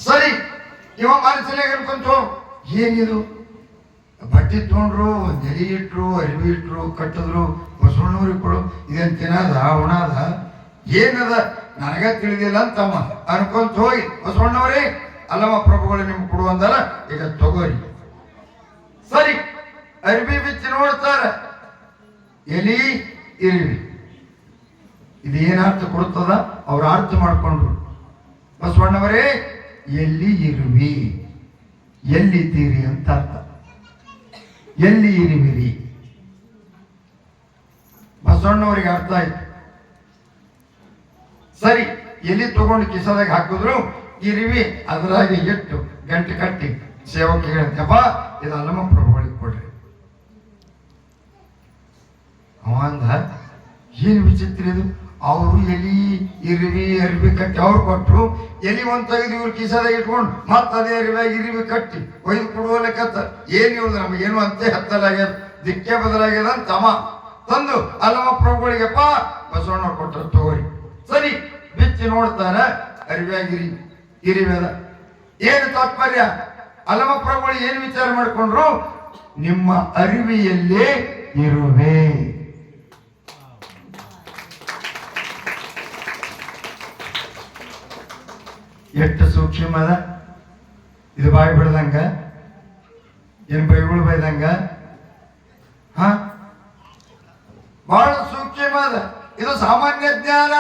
ಸರಿ, ಇವ ಮನಸ್ಸಿನಾಗ ಅನ್ಕೊಂತು, ಏನಿದು ಬಟ್ಟೆ ತೊಗೊಂಡ್ರು, ನೆಲಿ ಇಟ್ರು, ಅರಿವಿ ಇಟ್ರು, ಕಟ್ಟಿದ್ರು, ಬಸವಣ್ಣವ್ರಿಗೆ ಕೊಡು, ಇದೇನು ತಿನ್ನದ ಉಣದ ಏನದ ನನಗ ತಿಳಿದಿಲ್ಲ ಅಂತಮ್ಮ ಅನ್ಕೊಂತ ಹೋಗಿ, ಬಸವಣ್ಣವ್ರಿ ಅಲ್ಲಮ್ಮ ಪ್ರಭುಗಳು ನಿಮ್ಗೆ ಕೊಡುವಂದಲ್ಲ, ಈಗ ತಗೋರಿ. ಸರಿ, ಅರಿವಿ ಬಿಚ್ಚಿ ನೋಡ್ತಾರ, ಎಲಿ ಇರಿವಿ ಇದು ಏನ್ ಅರ್ಥ ಕೊಡ್ತದ ಅವ್ರು ಅರ್ಥ ಮಾಡ್ಕೊಂಡ್ರು. ಬಸವಣ್ಣವರೇ ಎಲ್ಲಿ ಇರುವಿ, ಎಲ್ಲಿದ್ದೀರಿ ಅಂತ ಅರ್ಥ. ಎಲ್ಲಿ ಇರುವಿರಿ ಬಸವಣ್ಣವರಿಗೆ ಅರ್ಥ ಆಯ್ತು. ಸರಿ, ಎಲ್ಲಿ ತಗೊಂಡು ಕಿಸದಾಗ ಹಾಕಿದ್ರು, ಇರುವಿ ಅದರಾಗೆ ಇಟ್ಟು ಗಂಟೆ ಕಟ್ಟಿ ಸೇವಕಿಗಳಂತೆಪ್ಪ ಇದು ಅಲ್ಲಮ್ಮ ಪ್ರಭುಗಳಿಗೆ ಕೊಡ್ರಿ. ಅವಂದ ಏನು ವಿಚಿತ್ರ ಇದು, ಅವರು ಎಲಿ ಇರುವಿ ಅರಿವಿ ಕಟ್ಟಿ ಅವ್ರು ಕೊಟ್ಟರು, ಎಲಿ ಒಂದು ತೆಗೆದು ಇವ್ರು ಕಿಸದಾಗ ಇಟ್ಕೊಂಡು ಮತ್ತೆ ಅದೇ ಇರುವಿ ಕಟ್ಟಿ ಒಯ್ದು ಕೊಡುವ ಲೆಕ್ಕತ್ತ. ಏನು ಇವ್ದು ನಮಗೇನು ಅಂತೆ ಹತ್ತಲಾಗ್ಯದ, ದಿಕ್ಕೆ ಬದಲಾಗ್ಯದ ಅಂತ ತಮ್ಮ ತಂದು ಅಲ್ಲಮ್ಮ ಪ್ರಭುಗಳಿಗೆಪ್ಪ ಬಸವಣ್ಣ ಕೊಟ್ಟರು ತಗೋರಿ. ಸರಿ, ಬಿಚ್ಚಿ ನೋಡ್ತಾರ, ಅರಿವಿಯಾಗಿರಿ ಇರಿವೆದ. ಏನು ತಾತ್ಪರ್ಯ? ಅಲ್ಲಮ್ಮ ಪ್ರಭುಗಳು ಏನು ವಿಚಾರ ಮಾಡಿಕೊಂಡ್ರು, ನಿಮ್ಮ ಅರಿವಿಯಲ್ಲೇ ಇರುವೆ. ಎಷ್ಟು ಸೂಕ್ಷ್ಮದ ಇದು, ಬಾಯಿ ಬಿಡ್ದಂಗ ಏನು ಬೈಗಳು ಬೈದಂಗ, ಬಹಳ ಸೂಕ್ಷ್ಮದ ಇದು. ಸಾಮಾನ್ಯ ಜ್ಞಾನ.